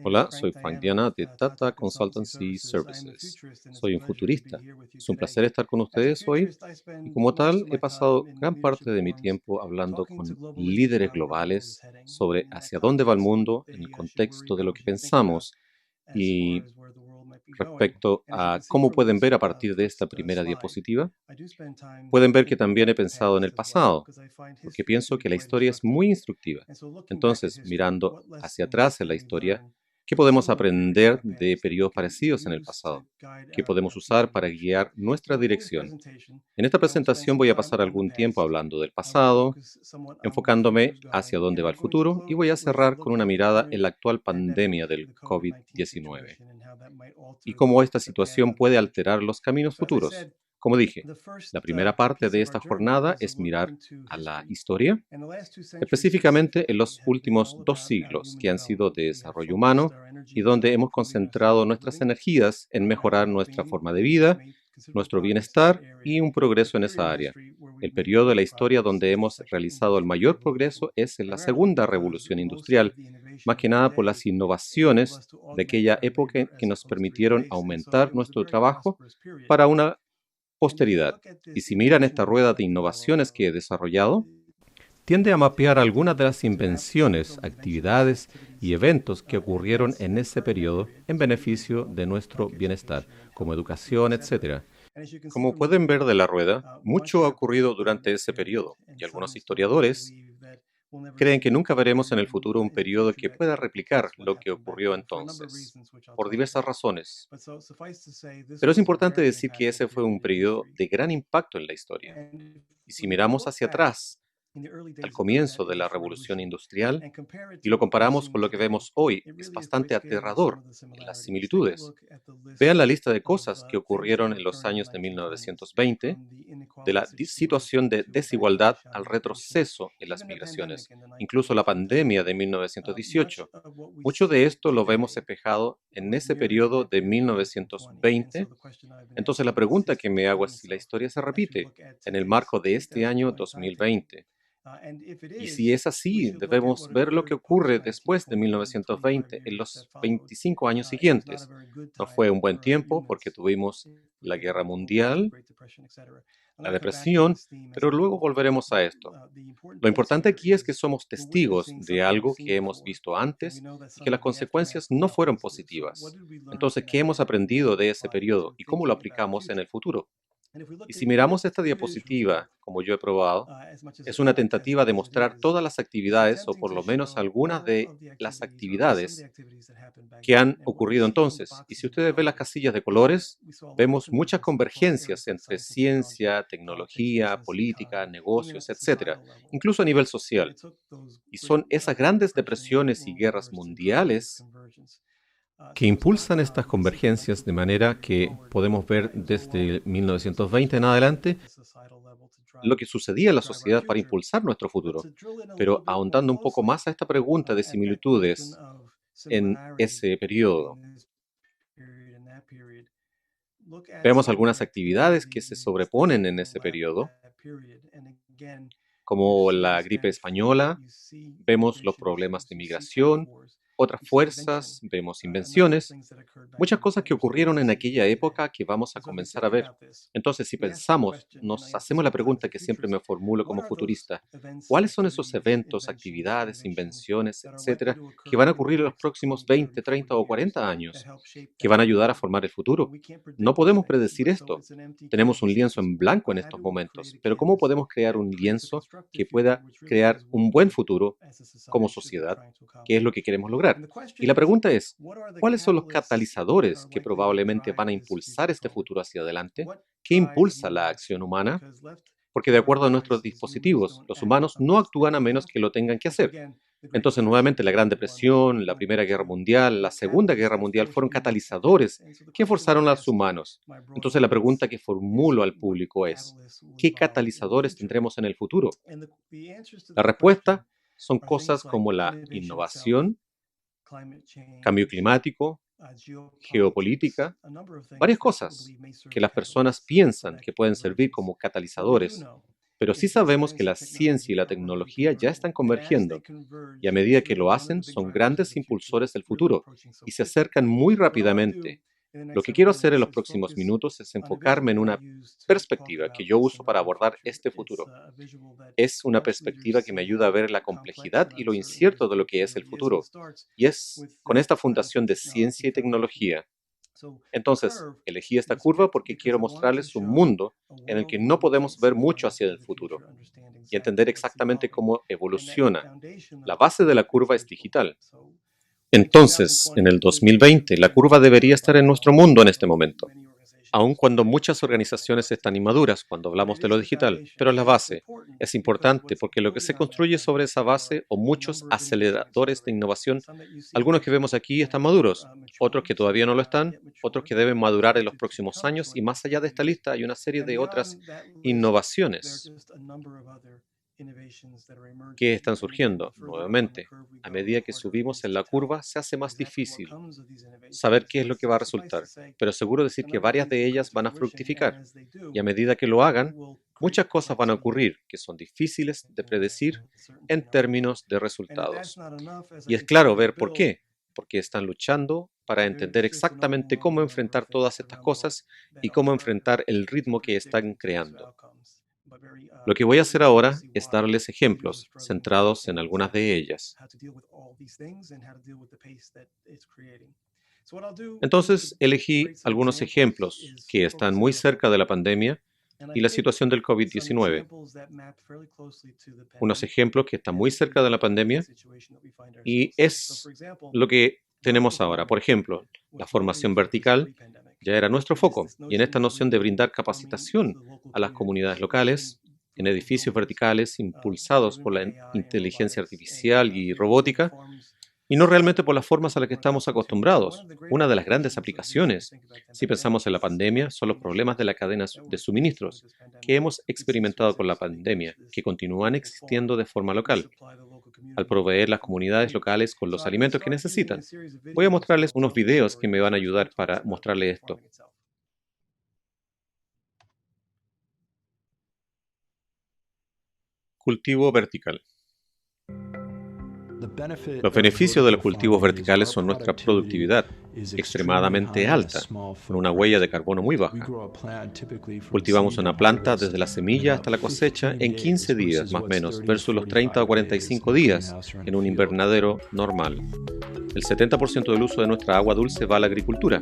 Hola, soy Frank Diana de Tata Consultancy Services. Soy un futurista. Es un placer estar con ustedes hoy y como tal he pasado gran parte de mi tiempo hablando con líderes globales sobre hacia dónde va el mundo en el contexto de lo que pensamos y respecto a cómo pueden ver a partir de esta primera diapositiva. Pueden ver que también he pensado en el pasado, porque pienso que la historia es muy instructiva. Entonces, mirando hacia atrás en la historia, ¿qué podemos aprender de periodos parecidos en el pasado? ¿Qué podemos usar para guiar nuestra dirección? En esta presentación voy a pasar algún tiempo hablando del pasado, enfocándome hacia dónde va el futuro y voy a cerrar con una mirada en la actual pandemia del COVID-19 y cómo esta situación puede alterar los caminos futuros. Como dije, la primera parte de esta jornada es mirar a la historia, específicamente en los últimos 2 siglos que han sido de desarrollo humano y donde hemos concentrado nuestras energías en mejorar nuestra forma de vida, nuestro bienestar y un progreso en esa área. El periodo de la historia donde hemos realizado el mayor progreso es en la segunda revolución industrial, más que nada por las innovaciones de aquella época que nos permitieron aumentar nuestro trabajo para una posteridad. Y si miran esta rueda de innovaciones que he desarrollado, tiende a mapear algunas de las invenciones, actividades y eventos que ocurrieron en ese periodo en beneficio de nuestro bienestar, como educación, etcétera. Como pueden ver de la rueda, mucho ha ocurrido durante ese periodo, y algunos historiadores creen que nunca veremos en el futuro un periodo que pueda replicar lo que ocurrió entonces, por diversas razones. Pero es importante decir que ese fue un periodo de gran impacto en la historia. Y si miramos hacia atrás, al comienzo de la revolución industrial, y lo comparamos con lo que vemos hoy, es bastante aterrador en las similitudes. Vean la lista de cosas que ocurrieron en los años de 1920, de la situación de desigualdad al retroceso en las migraciones, incluso la pandemia de 1918. Mucho de esto lo vemos espejado en ese periodo de 1920. Entonces la pregunta que me hago es si la historia se repite en el marco de este año 2020. Y si es así, debemos ver lo que ocurre después de 1920 en los 25 años siguientes. No fue un buen tiempo porque tuvimos la guerra mundial, la depresión, pero luego volveremos a esto. Lo importante aquí es que somos testigos de algo que hemos visto antes y que las consecuencias no fueron positivas. Entonces, ¿qué hemos aprendido de ese periodo y cómo lo aplicamos en el futuro? Y si miramos esta diapositiva, como yo he probado, es una tentativa de mostrar todas las actividades o por lo menos algunas de las actividades que han ocurrido entonces. Y si ustedes ven las casillas de colores, vemos muchas convergencias entre ciencia, tecnología, política, negocios, etcétera, incluso a nivel social. Y son esas grandes depresiones y guerras mundiales que impulsan estas convergencias de manera que podemos ver desde 1920 en adelante lo que sucedía en la sociedad para impulsar nuestro futuro. Pero ahondando un poco más a esta pregunta de similitudes en ese periodo, vemos algunas actividades que se sobreponen en ese periodo, como la gripe española, vemos los problemas de migración, otras fuerzas, vemos invenciones, muchas cosas que ocurrieron en aquella época que vamos a comenzar a ver. Entonces, si pensamos, nos hacemos la pregunta que siempre me formulo como futurista, ¿cuáles son esos eventos, actividades, invenciones, etcétera, que van a ocurrir en los próximos 20, 30 o 40 años, que van a ayudar a formar el futuro? No podemos predecir esto. Tenemos un lienzo en blanco en estos momentos, pero ¿cómo podemos crear un lienzo que pueda crear un buen futuro como sociedad, que es lo que queremos lograr? Y la pregunta es, ¿cuáles son los catalizadores que probablemente van a impulsar este futuro hacia adelante? ¿Qué impulsa la acción humana? Porque de acuerdo a nuestros dispositivos, los humanos no actúan a menos que lo tengan que hacer. Entonces, nuevamente, la Gran Depresión, la Primera Guerra Mundial, la Segunda Guerra Mundial fueron catalizadores que forzaron a los humanos. Entonces, la pregunta que formulo al público es, ¿qué catalizadores tendremos en el futuro? La respuesta son cosas como la innovación, cambio climático, geopolítica, varias cosas que las personas piensan que pueden servir como catalizadores. Pero sí sabemos que la ciencia y la tecnología ya están convergiendo, y a medida que lo hacen, son grandes impulsores del futuro y se acercan muy rápidamente. Lo que quiero hacer en los próximos minutos es enfocarme en una perspectiva que yo uso para abordar este futuro. Es una perspectiva que me ayuda a ver la complejidad y lo incierto de lo que es el futuro. Y es con esta fundación de ciencia y tecnología. Entonces, elegí esta curva porque quiero mostrarles un mundo en el que no podemos ver mucho hacia el futuro y entender exactamente cómo evoluciona. La base de la curva es digital. Entonces, en el 2020, la curva debería estar en nuestro mundo en este momento, aun cuando muchas organizaciones están inmaduras cuando hablamos de lo digital, pero la base es importante porque lo que se construye sobre esa base o muchos aceleradores de innovación, algunos que vemos aquí están maduros, otros que todavía no lo están, otros que deben madurar en los próximos años y más allá de esta lista hay una serie de otras innovaciones que están surgiendo nuevamente. A medida que subimos en la curva, se hace más difícil saber qué es lo que va a resultar, pero seguro decir que varias de ellas van a fructificar. Y a medida que lo hagan, muchas cosas van a ocurrir que son difíciles de predecir en términos de resultados. Y es claro ver por qué, porque están luchando para entender exactamente cómo enfrentar todas estas cosas y cómo enfrentar el ritmo que están creando. Lo que voy a hacer ahora es darles ejemplos centrados en algunas de ellas. Entonces, elegí algunos ejemplos que están muy cerca de la pandemia y la situación del COVID-19. Unos ejemplos que están muy cerca de la pandemia y es lo que tenemos ahora. Por ejemplo, la formación vertical ya era nuestro foco y en esta noción de brindar capacitación a las comunidades locales en edificios verticales impulsados por la inteligencia artificial y robótica, y no realmente por las formas a las que estamos acostumbrados. Una de las grandes aplicaciones, si pensamos en la pandemia, son los problemas de la cadena de suministros que hemos experimentado con la pandemia, que continúan existiendo de forma local, al proveer las comunidades locales con los alimentos que necesitan. Voy a mostrarles unos videos que me van a ayudar para mostrarles esto. Cultivo vertical. Los beneficios de los cultivos verticales son nuestra productividad extremadamente alta, con una huella de carbono muy baja. Cultivamos una planta desde la semilla hasta la cosecha en 15 días más o menos, versus los 30 o 45 días en un invernadero normal. El 70% del uso de nuestra agua dulce va a la agricultura.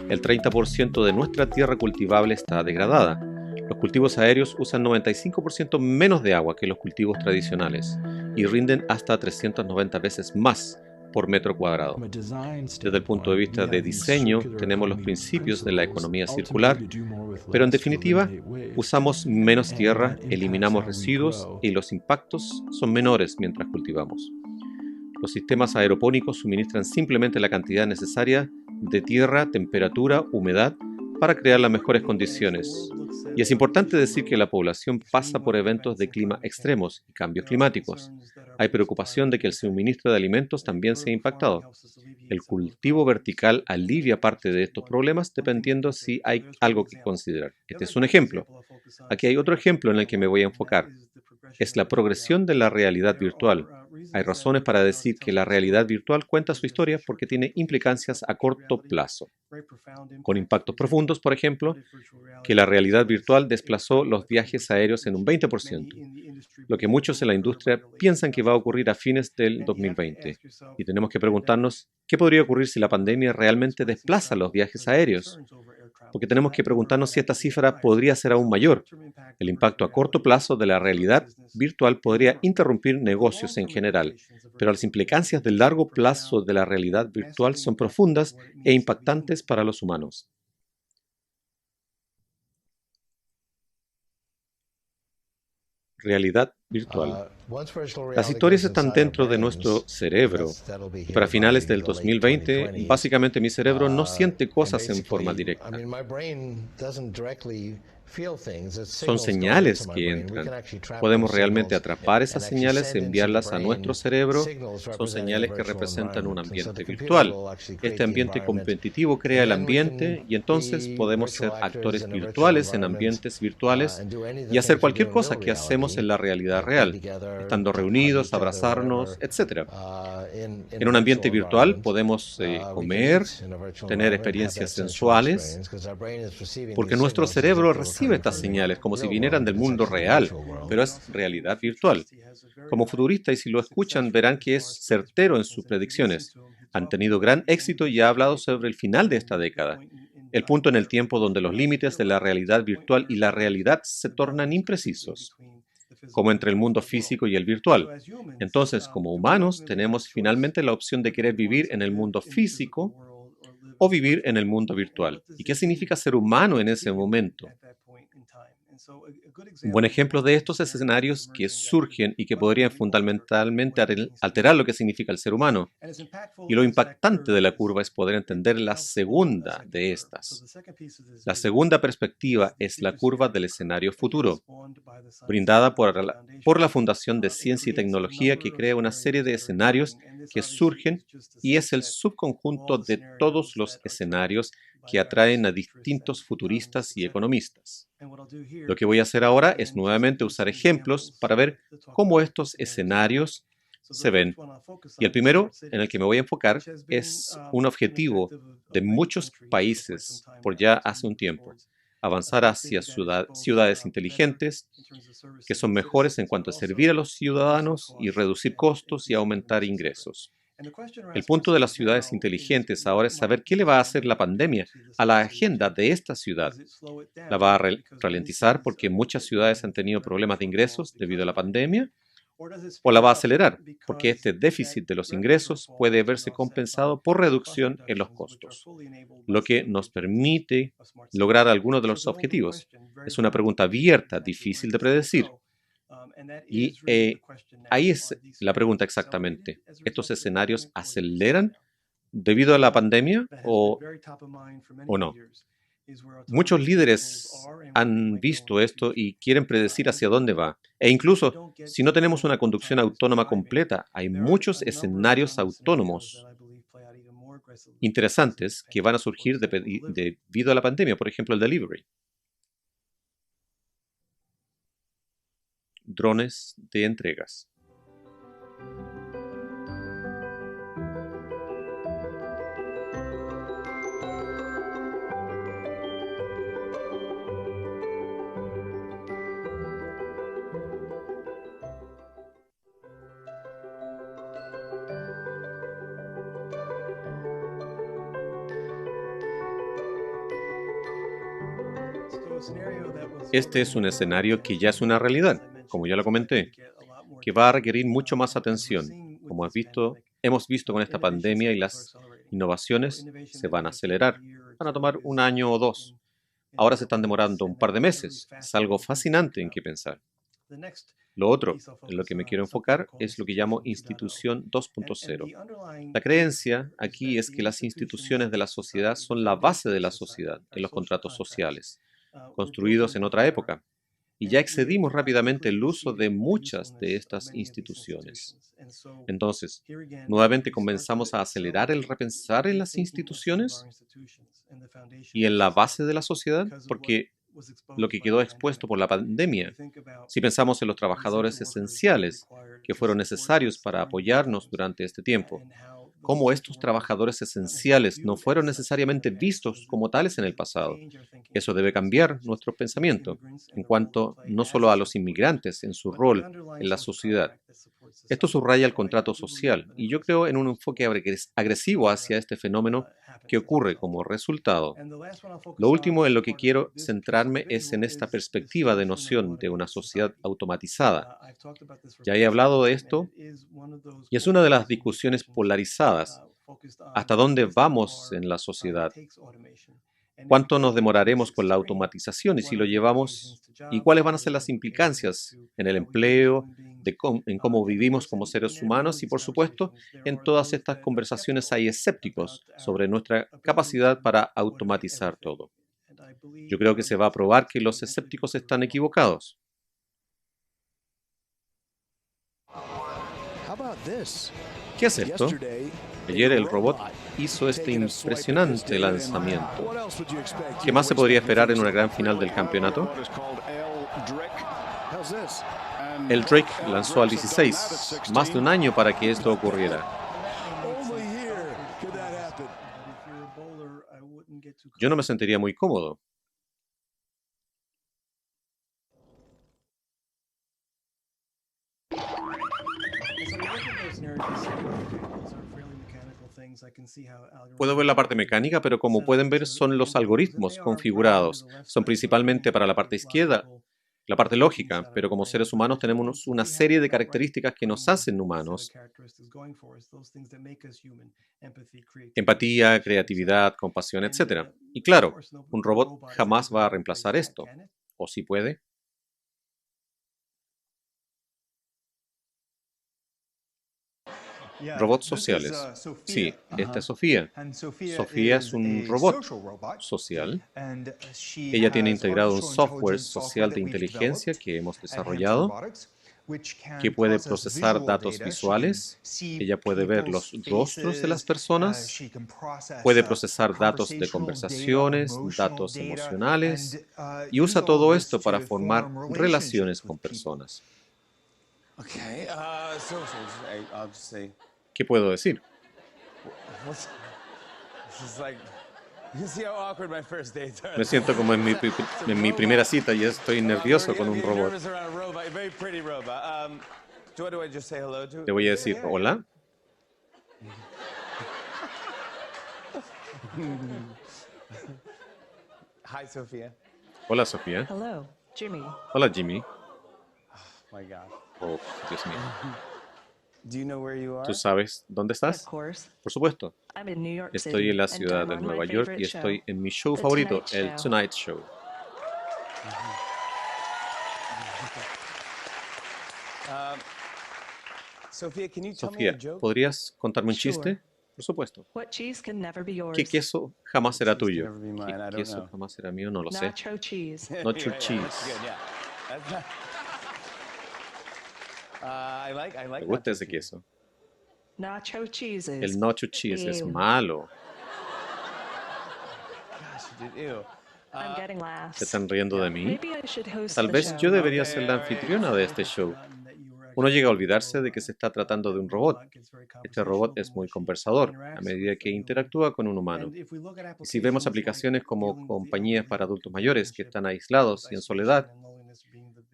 El 30% de nuestra tierra cultivable está degradada. Los cultivos aéreos usan 95% menos de agua que los cultivos tradicionales y rinden hasta 390 veces más por metro cuadrado. Desde el punto de vista de diseño, tenemos los principios de la economía circular, pero en definitiva, usamos menos tierra, eliminamos residuos y los impactos son menores mientras cultivamos. Los sistemas aeropónicos suministran simplemente la cantidad necesaria de tierra, temperatura, humedad para crear las mejores condiciones. Y es importante decir que la población pasa por eventos de clima extremos y cambios climáticos. Hay preocupación de que el suministro de alimentos también sea impactado. El cultivo vertical alivia parte de estos problemas dependiendo si hay algo que considerar. Este es un ejemplo. Aquí hay otro ejemplo en el que me voy a enfocar. Es la progresión de la realidad virtual. Hay razones para decir que la realidad virtual cuenta su historia porque tiene implicancias a corto plazo, con impactos profundos, por ejemplo, que la realidad virtual desplazó los viajes aéreos en un 20%, lo que muchos en la industria piensan que va a ocurrir a fines del 2020. Y tenemos que preguntarnos qué podría ocurrir si la pandemia realmente desplaza los viajes aéreos, porque tenemos que preguntarnos si esta cifra podría ser aún mayor. El impacto a corto plazo de la realidad virtual podría interrumpir negocios en general, pero las implicancias del largo plazo de la realidad virtual son profundas e impactantes para los humanos. Realidad virtual. Las historias están dentro de nuestro cerebro y para finales del 2020, básicamente mi cerebro no siente cosas en forma directa. Son señales que entran. Podemos realmente atrapar esas señales, enviarlas a nuestro cerebro. Son señales que representan un ambiente virtual. Este ambiente competitivo crea el ambiente y entonces podemos ser actores virtuales en ambientes virtuales y hacer cualquier cosa que hacemos en la realidad real, estando reunidos, abrazarnos, etcétera. En un ambiente virtual podemos comer, tener experiencias sensuales, porque nuestro cerebro recibe estas señales como si vinieran del mundo real, pero es realidad virtual. Como futurista, y si lo escuchan, verán que es certero en sus predicciones. Han tenido gran éxito y ha hablado sobre el final de esta década, el punto en el tiempo donde los límites de la realidad virtual y la realidad se tornan imprecisos, como entre el mundo físico y el virtual. Entonces, como humanos, tenemos finalmente la opción de querer vivir en el mundo físico o vivir en el mundo virtual. ¿Y qué significa ser humano en ese momento? Un buen ejemplo de estos escenarios que surgen y que podrían fundamentalmente alterar lo que significa el ser humano. Y lo impactante de la curva es poder entender la segunda de estas. La segunda perspectiva es la curva del escenario futuro, brindada por la Fundación de Ciencia y Tecnología, que crea una serie de escenarios que surgen y es el subconjunto de todos los escenarios que atraen a distintos futuristas y economistas. Lo que voy a hacer ahora es nuevamente usar ejemplos para ver cómo estos escenarios se ven. Y el primero en el que me voy a enfocar es un objetivo de muchos países por ya hace un tiempo: avanzar hacia ciudades inteligentes que son mejores en cuanto a servir a los ciudadanos y reducir costos y aumentar ingresos. El punto de las ciudades inteligentes ahora es saber qué le va a hacer la pandemia a la agenda de esta ciudad. ¿La va a ralentizar porque muchas ciudades han tenido problemas de ingresos debido a la pandemia? ¿O la va a acelerar porque este déficit de los ingresos puede verse compensado por reducción en los costos, lo que nos permite lograr algunos de los objetivos? Es una pregunta abierta, difícil de predecir. Y ahí es la pregunta exactamente. ¿Estos escenarios aceleran debido a la pandemia o no? Muchos líderes han visto esto y quieren predecir hacia dónde va. E incluso, si no tenemos una conducción autónoma completa, hay muchos escenarios autónomos interesantes que van a surgir debido a la pandemia, por ejemplo, el delivery. Drones de entregas. Este es un escenario que ya es una realidad, como ya lo comenté, que va a requerir mucho más atención. Como hemos visto con esta pandemia, y las innovaciones se van a acelerar. Van a tomar un año o dos. Ahora se están demorando un par de meses. Es algo fascinante en qué pensar. Lo otro en lo que me quiero enfocar es lo que llamo institución 2.0. La creencia aquí es que las instituciones de la sociedad son la base de la sociedad en los contratos sociales, construidos en otra época, y ya excedimos rápidamente el uso de muchas de estas instituciones. Entonces, nuevamente comenzamos a acelerar el repensar en las instituciones y en la base de la sociedad, porque lo que quedó expuesto por la pandemia, si pensamos en los trabajadores esenciales que fueron necesarios para apoyarnos durante este tiempo, cómo estos trabajadores esenciales no fueron necesariamente vistos como tales en el pasado. Eso debe cambiar nuestro pensamiento en cuanto no solo a los inmigrantes en su rol en la sociedad. Esto subraya el contrato social y yo creo en un enfoque agresivo hacia este fenómeno que ocurre como resultado. Lo último en lo que quiero centrarme es en esta perspectiva de noción de una sociedad automatizada. Ya he hablado de esto y es una de las discusiones polarizadas. ¿Hasta dónde vamos en la sociedad? ¿Cuánto nos demoraremos con la automatización y si lo llevamos? ¿Y cuáles van a ser las implicancias en el empleo, en cómo vivimos como seres humanos? Y por supuesto, en todas estas conversaciones hay escépticos sobre nuestra capacidad para automatizar todo. Yo creo que se va a probar que los escépticos están equivocados. ¿Qué es esto? Ayer el robot hizo este impresionante lanzamiento. ¿Qué más se podría esperar en una gran final del campeonato? El Drake lanzó al 16, más de un año para que esto ocurriera. Yo no me sentiría muy cómodo. Puedo ver la parte mecánica, pero como pueden ver son los algoritmos configurados. Son principalmente para la parte izquierda, la parte lógica, pero como seres humanos tenemos una serie de características que nos hacen humanos. Empatía, creatividad, compasión, etc. Y claro, un robot jamás va a reemplazar esto. ¿O sí puede? Robots sociales. Sí, esta es Sofía. Sofía es un robot social. Ella tiene integrado un software social de inteligencia que hemos desarrollado, que puede procesar datos visuales. Ella puede ver los rostros de las personas, puede procesar datos de conversaciones, datos emocionales, y usa todo esto para formar relaciones con personas. ¿Qué puedo decir? Me siento como en mi primera cita y estoy nervioso con un robot. Le voy a decir, hola. Hola, Sofía. Hello, Jimmy. Hola, Jimmy. Oh Oh, Dios mío. Do you know where you are? ¿Tú sabes dónde Of estás? course. Por supuesto. I'm in New York Estoy City, en la and ciudad I'm de on my Nueva York favorite y show, estoy en mi show The favorito, Tonight el Show. Tonight Show. Sophia, can you tell me a Sofía, joke? ¿podrías contarme un Sure. chiste? Por supuesto. What cheese can never be yours? ¿Qué queso jamás será Cheese can tuyo? never be mine, ¿Qué I don't queso know. jamás será mío? No lo sé. Nacho cheese. Nacho Yeah, cheese. that's good, yeah. That's not... I like ¿Te nacho gusta ese cheese. queso? Nacho cheese is... El nacho cheese es Ew. malo. Gosh, dude, ew. I'm getting ¿Se laughs. están riendo de mí? Maybe I should host Tal the vez show. yo debería Okay, ser la all right. anfitriona de este show. Uno llega a olvidarse de que se está tratando de un robot. Este robot es muy conversador a medida que interactúa con un humano. Y si vemos aplicaciones como compañías para adultos mayores que están aislados y en soledad,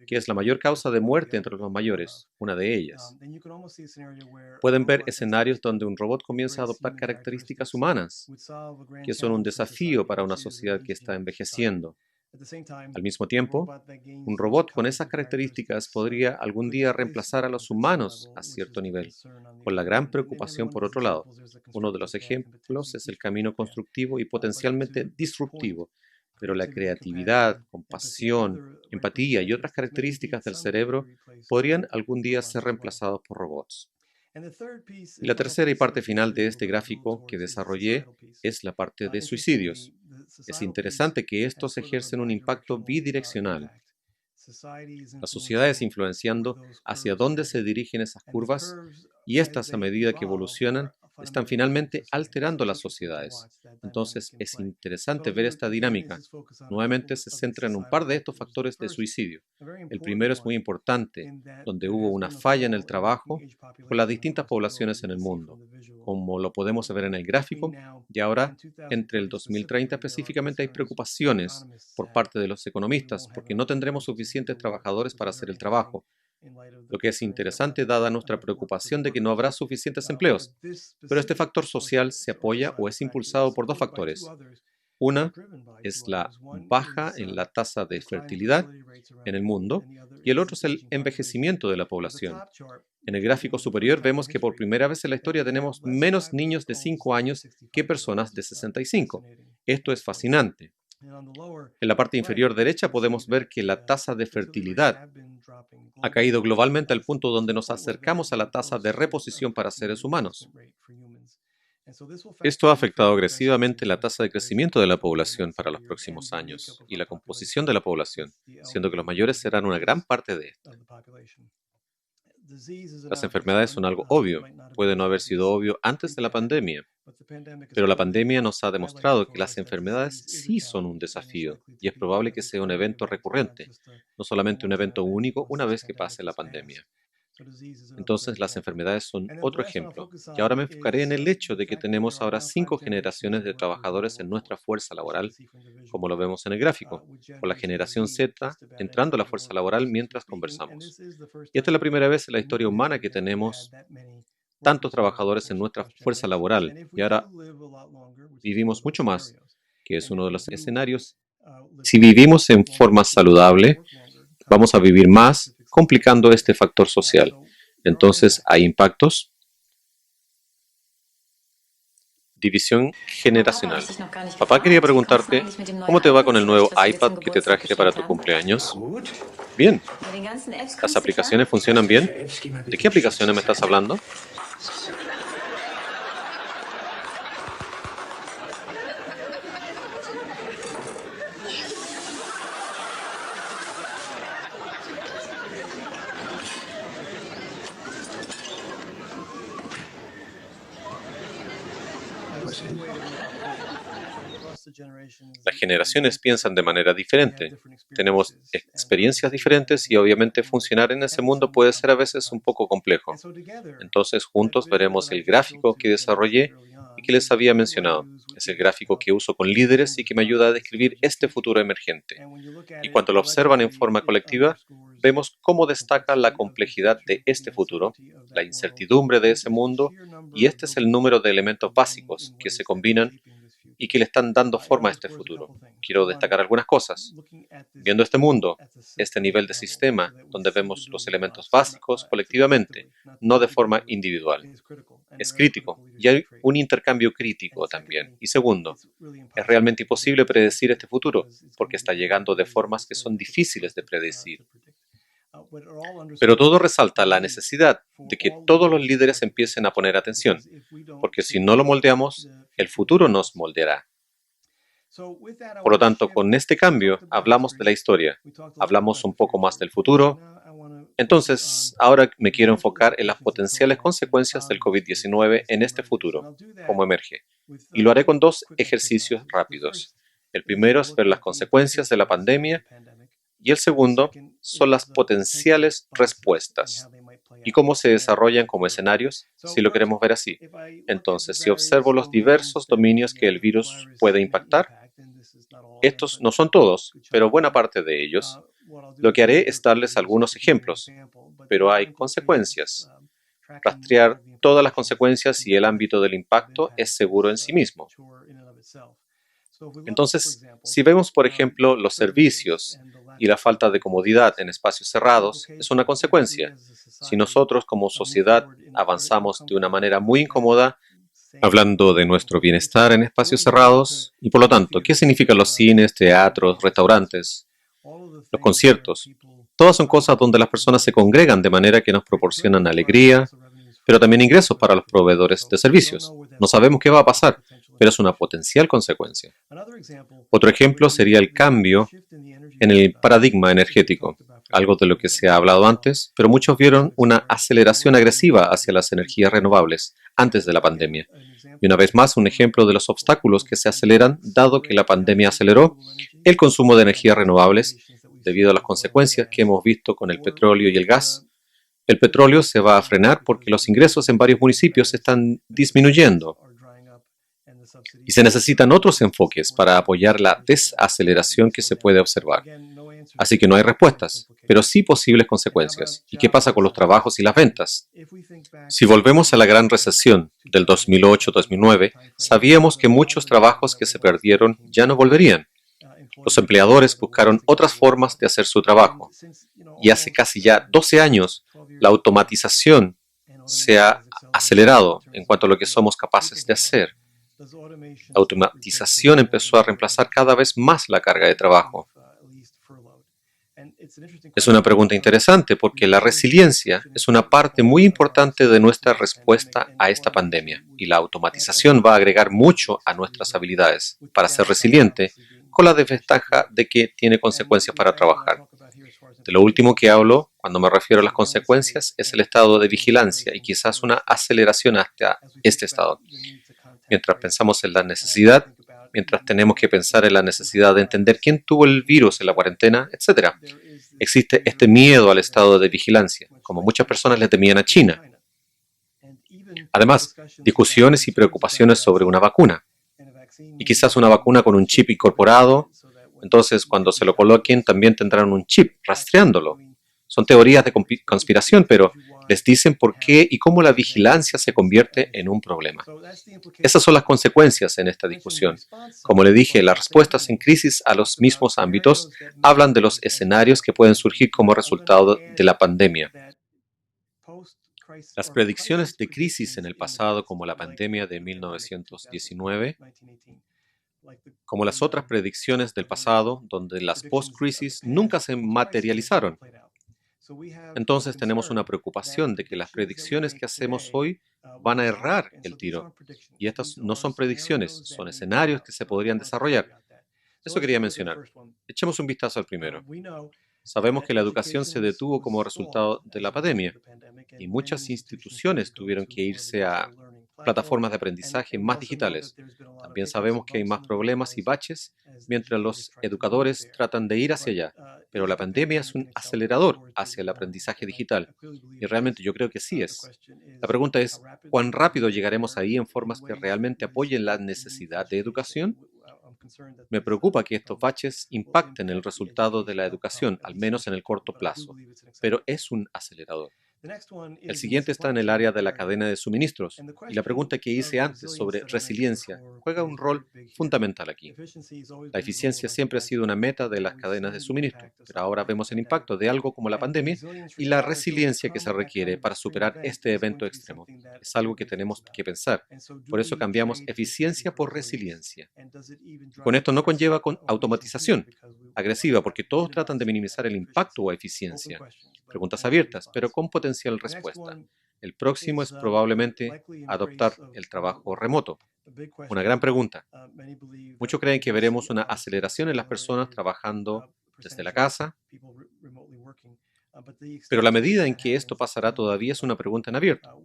que es la mayor causa de muerte entre los mayores, una de ellas, pueden ver escenarios donde un robot comienza a adoptar características humanas, que son un desafío para una sociedad que está envejeciendo. Al mismo tiempo, un robot con esas características podría algún día reemplazar a los humanos a cierto nivel, con la gran preocupación por otro lado. Uno de los ejemplos es el camino constructivo y potencialmente disruptivo, pero la creatividad, compasión, empatía y otras características del cerebro podrían algún día ser reemplazados por robots. Y la tercera y parte final de este gráfico que desarrollé es la parte de suicidios. Es interesante que estos ejercen un impacto bidireccional. Las sociedades influenciando hacia dónde se dirigen esas curvas y estas, a medida que evolucionan, están finalmente alterando las sociedades. Entonces es interesante ver esta dinámica. Nuevamente se centra en un par de estos factores de suicidio. El primero es muy importante, donde hubo una falla en el trabajo con las distintas poblaciones en el mundo, como lo podemos ver en el gráfico, y ahora, entre el 2030 específicamente, hay preocupaciones por parte de los economistas porque no tendremos suficientes trabajadores para hacer el trabajo. Lo que es interesante dada nuestra preocupación de que no habrá suficientes empleos. Pero este factor social se apoya o es impulsado por dos factores. Una es la baja en la tasa de fertilidad en el mundo y el otro es el envejecimiento de la población. En el gráfico superior vemos que por primera vez en la historia tenemos menos niños de 5 años que personas de 65. Esto es fascinante. En la parte inferior derecha podemos ver que la tasa de fertilidad ha caído globalmente al punto donde nos acercamos a la tasa de reposición para seres humanos. Esto ha afectado agresivamente la tasa de crecimiento de la población para los próximos años y la composición de la población, siendo que los mayores serán una gran parte de esta. Las enfermedades son algo obvio. Puede no haber sido obvio antes de la pandemia, pero la pandemia nos ha demostrado que las enfermedades sí son un desafío y es probable que sea un evento recurrente, no solamente un evento único una vez que pase la pandemia. Entonces, las enfermedades son otro ejemplo. Y ahora me enfocaré en el hecho de que tenemos ahora 5 generaciones de trabajadores en nuestra fuerza laboral, como lo vemos en el gráfico, con la generación Z entrando a la fuerza laboral mientras conversamos. Y esta es la primera vez en la historia humana que tenemos tantos trabajadores en nuestra fuerza laboral. Y ahora vivimos mucho más, que es uno de los escenarios. Si vivimos en forma saludable, vamos a vivir más, complicando este factor social. Entonces, ¿hay impactos? División generacional. Papá quería preguntarte, ¿cómo te va con el nuevo iPad que te traje para tu cumpleaños? Bien. ¿Las aplicaciones funcionan bien? ¿De qué aplicaciones me estás hablando? Las generaciones piensan de manera diferente. Tenemos experiencias diferentes y obviamente funcionar en ese mundo puede ser a veces un poco complejo. Entonces, juntos veremos el gráfico que desarrollé y que les había mencionado. Es el gráfico que uso con líderes y que me ayuda a describir este futuro emergente. Y cuando lo observan en forma colectiva, vemos cómo destaca la complejidad de este futuro, la incertidumbre de ese mundo, y este es el número de elementos básicos que se combinan y que le están dando forma a este futuro. Quiero destacar algunas cosas. Viendo este mundo, este nivel de sistema, donde vemos los elementos básicos colectivamente, no de forma individual. Es crítico y hay un intercambio crítico también. Y segundo, es realmente imposible predecir este futuro porque está llegando de formas que son difíciles de predecir. Pero todo resalta la necesidad de que todos los líderes empiecen a poner atención, porque si no lo moldeamos, el futuro nos moldeará. Por lo tanto, con este cambio hablamos de la historia, hablamos un poco más del futuro. Entonces, ahora me quiero enfocar en las potenciales consecuencias del COVID-19 en este futuro, cómo emerge. Y lo haré con 2 ejercicios rápidos. El primero es ver las consecuencias de la pandemia y el segundo son las potenciales respuestas y cómo se desarrollan como escenarios, si lo queremos ver así. Entonces, si observo los diversos dominios que el virus puede impactar, estos no son todos, pero buena parte de ellos, lo que haré es darles algunos ejemplos, pero hay consecuencias. Rastrear todas las consecuencias y el ámbito del impacto es seguro en sí mismo. Entonces, si vemos, por ejemplo, los servicios y la falta de comodidad en espacios cerrados, es una consecuencia. Si nosotros como sociedad avanzamos de una manera muy incómoda, hablando de nuestro bienestar en espacios cerrados, y por lo tanto, ¿qué significan los cines, teatros, restaurantes, los conciertos? Todas son cosas donde las personas se congregan de manera que nos proporcionan alegría, pero también ingresos para los proveedores de servicios. No sabemos qué va a pasar, pero es una potencial consecuencia. Otro ejemplo sería el cambio en el paradigma energético, algo de lo que se ha hablado antes, pero muchos vieron una aceleración agresiva hacia las energías renovables antes de la pandemia. Y una vez más, un ejemplo de los obstáculos que se aceleran dado que la pandemia aceleró el consumo de energías renovables debido a las consecuencias que hemos visto con el petróleo y el gas. El petróleo se va a frenar porque los ingresos en varios municipios están disminuyendo y se necesitan otros enfoques para apoyar la desaceleración que se puede observar. Así que no hay respuestas, pero sí posibles consecuencias. ¿Y qué pasa con los trabajos y las ventas? Si volvemos a la gran recesión del 2008-2009, sabíamos que muchos trabajos que se perdieron ya no volverían. Los empleadores buscaron otras formas de hacer su trabajo. Y hace casi ya 12 años, la automatización se ha acelerado en cuanto a lo que somos capaces de hacer. La automatización empezó a reemplazar cada vez más la carga de trabajo. Es una pregunta interesante porque la resiliencia es una parte muy importante de nuestra respuesta a esta pandemia y la automatización va a agregar mucho a nuestras habilidades para ser resiliente, con la desventaja de que tiene consecuencias para trabajar. De lo último que hablo, cuando me refiero a las consecuencias, es el estado de vigilancia y quizás una aceleración hasta este estado. Mientras pensamos en la necesidad, mientras tenemos que pensar en la necesidad de entender quién tuvo el virus en la cuarentena, etc., existe este miedo al estado de vigilancia, como muchas personas le temían a China. Además, discusiones y preocupaciones sobre una vacuna. Y quizás una vacuna con un chip incorporado, entonces cuando se lo coloquen también tendrán un chip rastreándolo. Son teorías de conspiración, pero les dicen por qué y cómo la vigilancia se convierte en un problema. Esas son las consecuencias en esta discusión. Como le dije, las respuestas en crisis a los mismos ámbitos hablan de los escenarios que pueden surgir como resultado de la pandemia. Las predicciones de crisis en el pasado, como la pandemia de 1919, como las otras predicciones del pasado, donde las post-crisis nunca se materializaron. Entonces tenemos una preocupación de que las predicciones que hacemos hoy van a errar el tiro. Y estas no son predicciones, son escenarios que se podrían desarrollar. Eso quería mencionar. Echemos un vistazo al primero. Sabemos que la educación se detuvo como resultado de la pandemia y muchas instituciones tuvieron que irse a plataformas de aprendizaje más digitales. También sabemos que hay más problemas y baches mientras los educadores tratan de ir hacia allá, pero la pandemia es un acelerador hacia el aprendizaje digital y realmente yo creo que sí es. La pregunta es, ¿cuán rápido llegaremos ahí en formas que realmente apoyen la necesidad de educación? Me preocupa que estos baches impacten el resultado de la educación, al menos en el corto plazo, pero es un acelerador. El siguiente está en el área de la cadena de suministros, y la pregunta que hice antes sobre resiliencia juega un rol fundamental aquí. La eficiencia siempre ha sido una meta de las cadenas de suministro, pero ahora vemos el impacto de algo como la pandemia y la resiliencia que se requiere para superar este evento extremo. Es algo que tenemos que pensar. Por eso cambiamos eficiencia por resiliencia. Con esto no conlleva con automatización agresiva, porque todos tratan de minimizar el impacto o eficiencia. Preguntas abiertas, pero con potencial respuesta. El próximo es probablemente adoptar el trabajo remoto. Una gran pregunta. Muchos creen que veremos una aceleración en las personas trabajando desde la casa, pero la medida en que esto pasará todavía es una pregunta en abierto.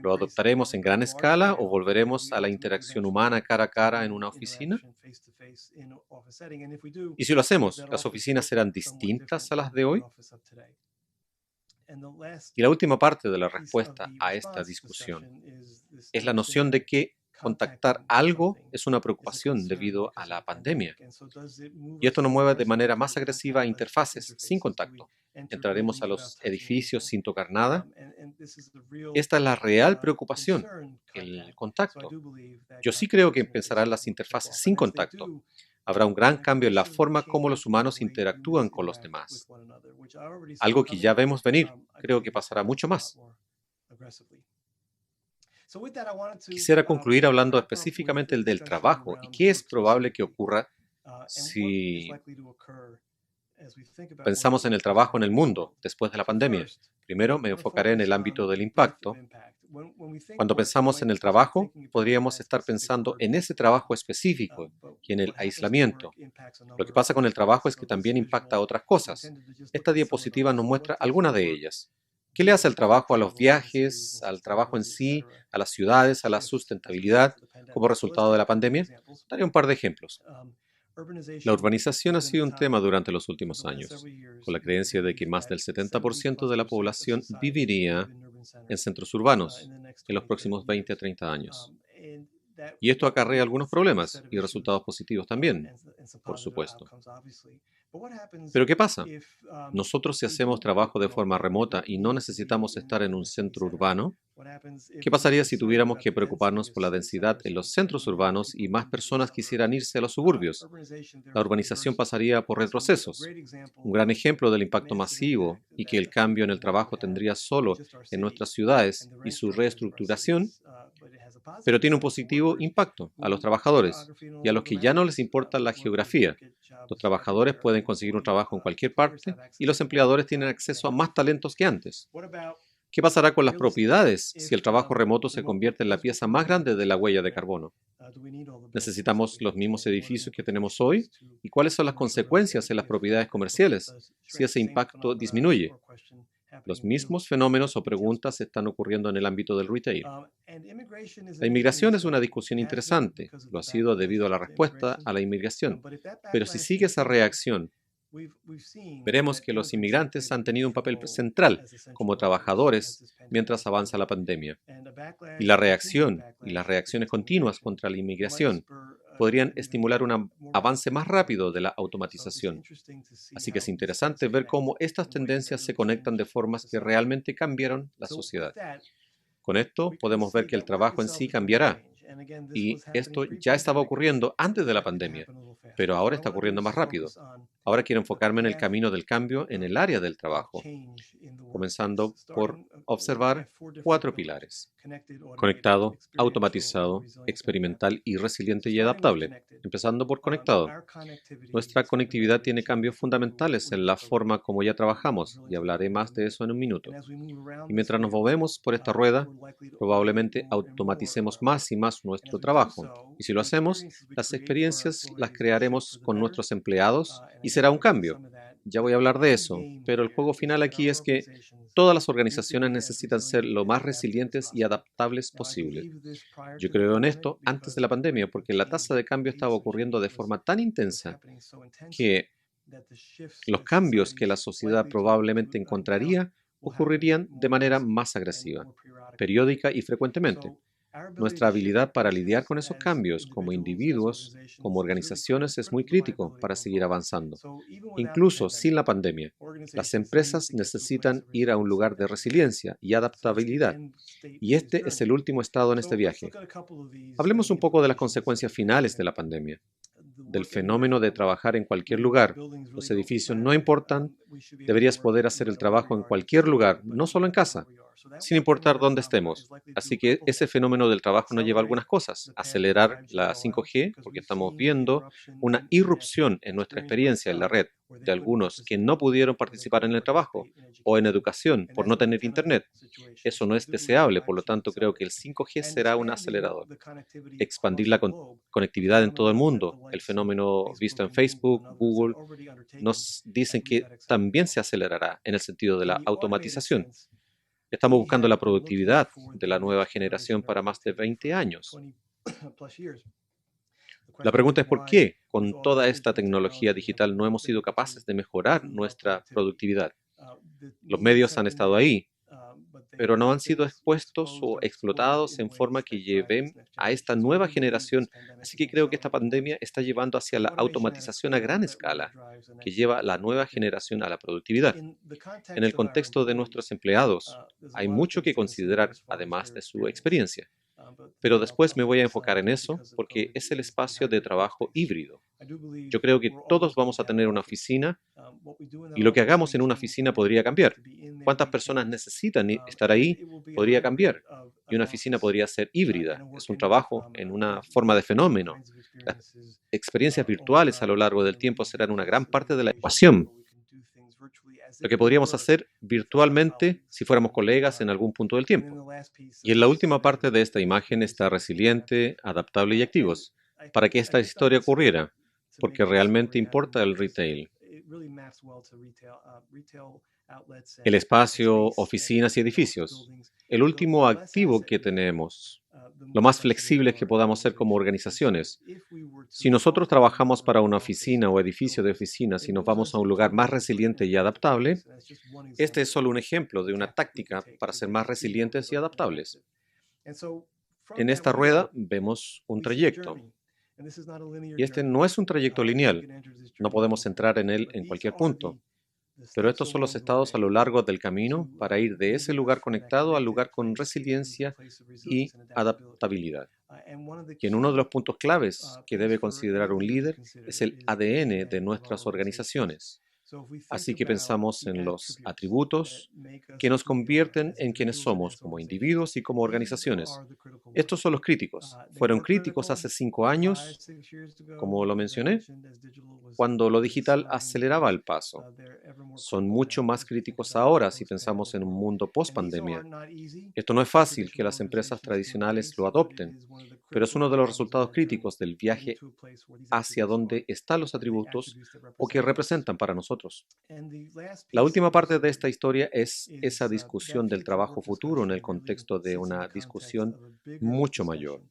¿Lo adoptaremos en gran escala o volveremos a la interacción humana cara a cara en una oficina? Y si lo hacemos, ¿las oficinas serán distintas a las de hoy? Y la última parte de la respuesta a esta discusión es la noción de que contactar algo es una preocupación debido a la pandemia. Y esto nos mueve de manera más agresiva a interfaces sin contacto. Entraremos a los edificios sin tocar nada. Esta es la real preocupación, el contacto. Yo sí creo que empezarán las interfaces sin contacto. Habrá un gran cambio en la forma como los humanos interactúan con los demás. Algo que ya vemos venir. Creo que pasará mucho más. Quisiera concluir hablando específicamente del trabajo y qué es probable que ocurra si pensamos en el trabajo en el mundo después de la pandemia. Primero me enfocaré en el ámbito del impacto. Cuando pensamos en el trabajo, podríamos estar pensando en ese trabajo específico y en el aislamiento. Lo que pasa con el trabajo es que también impacta a otras cosas. Esta diapositiva nos muestra algunas de ellas. ¿Qué le hace al trabajo a los viajes, al trabajo en sí, a las ciudades, a la sustentabilidad como resultado de la pandemia? Daré un par de ejemplos. La urbanización ha sido un tema durante los últimos años, con la creencia de que más del 70% de la población viviría en centros urbanos en los próximos 20 a 30 años. Y esto acarrea algunos problemas y resultados positivos también, por supuesto. Pero ¿qué pasa? Nosotros si hacemos trabajo de forma remota y no necesitamos estar en un centro urbano, ¿qué pasaría si tuviéramos que preocuparnos por la densidad en los centros urbanos y más personas quisieran irse a los suburbios? La urbanización pasaría por retrocesos. Un gran ejemplo del impacto masivo y que el cambio en el trabajo tendría solo en nuestras ciudades y su reestructuración pero tiene un positivo impacto a los trabajadores y a los que ya no les importa la geografía. Los trabajadores pueden conseguir un trabajo en cualquier parte y los empleadores tienen acceso a más talentos que antes. ¿Qué pasará con las propiedades si el trabajo remoto se convierte en la pieza más grande de la huella de carbono? ¿Necesitamos los mismos edificios que tenemos hoy? ¿Y cuáles son las consecuencias en las propiedades comerciales si ese impacto disminuye? Los mismos fenómenos o preguntas están ocurriendo en el ámbito del retail. La inmigración es una discusión interesante. Lo ha sido debido a la respuesta a la inmigración. Pero si sigue esa reacción, veremos que los inmigrantes han tenido un papel central como trabajadores mientras avanza la pandemia. Y la reacción y las reacciones continuas contra la inmigración podrían estimular un avance más rápido de la automatización. Así que es interesante ver cómo estas tendencias se conectan de formas que realmente cambiaron la sociedad. Con esto podemos ver que el trabajo en sí cambiará. Y esto ya estaba ocurriendo antes de la pandemia, pero ahora está ocurriendo más rápido. Ahora quiero enfocarme en el camino del cambio en el área del trabajo, comenzando por observar 4 pilares: conectado, automatizado, experimental y resiliente y adaptable. Empezando por conectado. Nuestra conectividad tiene cambios fundamentales en la forma como ya trabajamos, y hablaré más de eso en un minuto. Y mientras nos movemos por esta rueda, probablemente automaticemos más y más nuestro trabajo. Y si lo hacemos, las experiencias las crearemos con nuestros empleados y será un cambio. Ya voy a hablar de eso, pero el juego final aquí es que todas las organizaciones necesitan ser lo más resilientes y adaptables posible. Yo creo en esto antes de la pandemia porque la tasa de cambio estaba ocurriendo de forma tan intensa que los cambios que la sociedad probablemente encontraría ocurrirían de manera más agresiva, periódica y frecuentemente. Nuestra habilidad para lidiar con esos cambios como individuos, como organizaciones, es muy crítico para seguir avanzando. Incluso sin la pandemia, las empresas necesitan ir a un lugar de resiliencia y adaptabilidad. Y este es el último estado en este viaje. Hablemos un poco de las consecuencias finales de la pandemia, del fenómeno de trabajar en cualquier lugar. Los edificios no importan, deberías poder hacer el trabajo en cualquier lugar, no solo en casa, sin importar dónde estemos. Así que ese fenómeno del trabajo nos lleva a algunas cosas: acelerar la 5G, porque estamos viendo una irrupción en nuestra experiencia en la red de algunos que no pudieron participar en el trabajo o en educación por no tener internet. Eso no es deseable, por lo tanto creo que el 5G será un acelerador. Expandir la conectividad en todo el mundo, el fenómeno visto en Facebook, Google, nos dicen que también se acelerará en el sentido de la automatización. Estamos buscando la productividad de la nueva generación para más de 20 años. La pregunta es por qué con toda esta tecnología digital no hemos sido capaces de mejorar nuestra productividad. Los medios han estado ahí, pero no han sido expuestos o explotados en forma que lleven a esta nueva generación. Así que creo que esta pandemia está llevando hacia la automatización a gran escala, que lleva a la nueva generación a la productividad. En el contexto de nuestros empleados, hay mucho que considerar además de su experiencia. Pero después me voy a enfocar en eso porque es el espacio de trabajo híbrido. Yo creo que todos vamos a tener una oficina y lo que hagamos en una oficina podría cambiar. ¿Cuántas personas necesitan estar ahí? Podría cambiar. Y una oficina podría ser híbrida. Es un trabajo en una forma de fenómeno. Las experiencias virtuales a lo largo del tiempo serán una gran parte de la ecuación. Lo que podríamos hacer virtualmente si fuéramos colegas en algún punto del tiempo. Y en la última parte de esta imagen está resiliente, adaptable y activos, para que esta historia ocurriera, porque realmente importa el retail. El espacio, oficinas y edificios. El último activo que tenemos, lo más flexibles que podamos ser como organizaciones. Si nosotros trabajamos para una oficina o edificio de oficinas y nos vamos a un lugar más resiliente y adaptable, este es solo un ejemplo de una táctica para ser más resilientes y adaptables. En esta rueda vemos un trayecto. Y este no es un trayecto lineal. No podemos entrar en él en cualquier punto. Pero estos son los estados a lo largo del camino para ir de ese lugar conectado al lugar con resiliencia y adaptabilidad. Y en uno de los puntos claves que debe considerar un líder es el ADN de nuestras organizaciones. Así que pensamos en los atributos que nos convierten en quienes somos como individuos y como organizaciones. Estos son los críticos. Fueron críticos hace 5 años, como lo mencioné, cuando lo digital aceleraba el paso. Son mucho más críticos ahora si pensamos en un mundo post-pandemia. Esto no es fácil que las empresas tradicionales lo adopten, pero es uno de los resultados críticos del viaje hacia donde están los atributos o que representan para nosotros. La última parte de esta historia es esa discusión del trabajo futuro en el contexto de una discusión mucho mayor.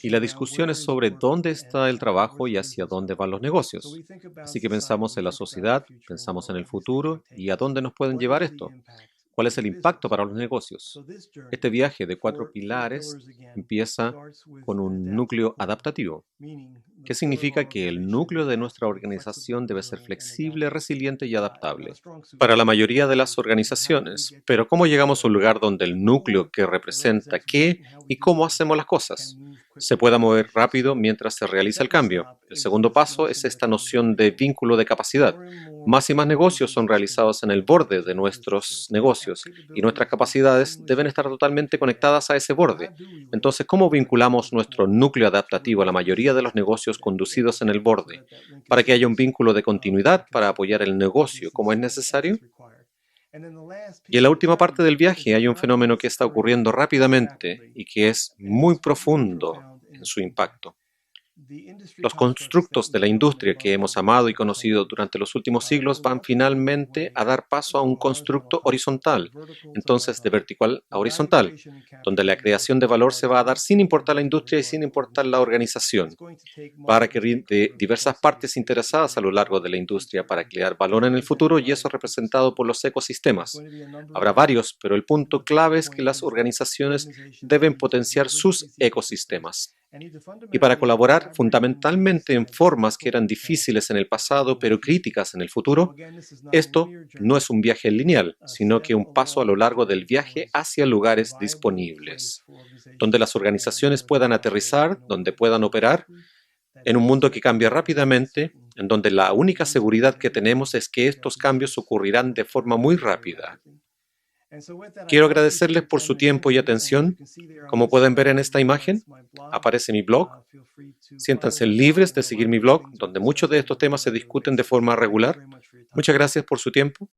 Y la discusión es sobre dónde está el trabajo y hacia dónde van los negocios. Así que pensamos en la sociedad, pensamos en el futuro y a dónde nos pueden llevar esto. ¿Cuál es el impacto para los negocios? Este viaje de 4 pilares empieza con un núcleo adaptativo, que significa que el núcleo de nuestra organización debe ser flexible, resiliente y adaptable para la mayoría de las organizaciones. Pero ¿cómo llegamos a un lugar donde el núcleo que representa qué y cómo hacemos las cosas se pueda mover rápido mientras se realiza el cambio? El segundo paso es esta noción de vínculo de capacidad. Más y más negocios son realizados en el borde de nuestros negocios y nuestras capacidades deben estar totalmente conectadas a ese borde. Entonces, ¿cómo vinculamos nuestro núcleo adaptativo a la mayoría de los negocios conducidos en el borde para que haya un vínculo de continuidad para apoyar el negocio como es necesario? Y en la última parte del viaje hay un fenómeno que está ocurriendo rápidamente y que es muy profundo en su impacto. Los constructos de la industria que hemos amado y conocido durante los últimos siglos van finalmente a dar paso a un constructo horizontal, entonces de vertical a horizontal, donde la creación de valor se va a dar sin importar la industria y sin importar la organización. Va a requerir de diversas partes interesadas a lo largo de la industria para crear valor en el futuro y eso es representado por los ecosistemas. Habrá varios, pero el punto clave es que las organizaciones deben potenciar sus ecosistemas. Y para colaborar fundamentalmente en formas que eran difíciles en el pasado pero críticas en el futuro, esto no es un viaje lineal, sino que un paso a lo largo del viaje hacia lugares disponibles, donde las organizaciones puedan aterrizar, donde puedan operar, en un mundo que cambia rápidamente, en donde la única seguridad que tenemos es que estos cambios ocurrirán de forma muy rápida. Quiero agradecerles por su tiempo y atención. Como pueden ver en esta imagen, aparece mi blog. Siéntanse libres de seguir mi blog, donde muchos de estos temas se discuten de forma regular. Muchas gracias por su tiempo.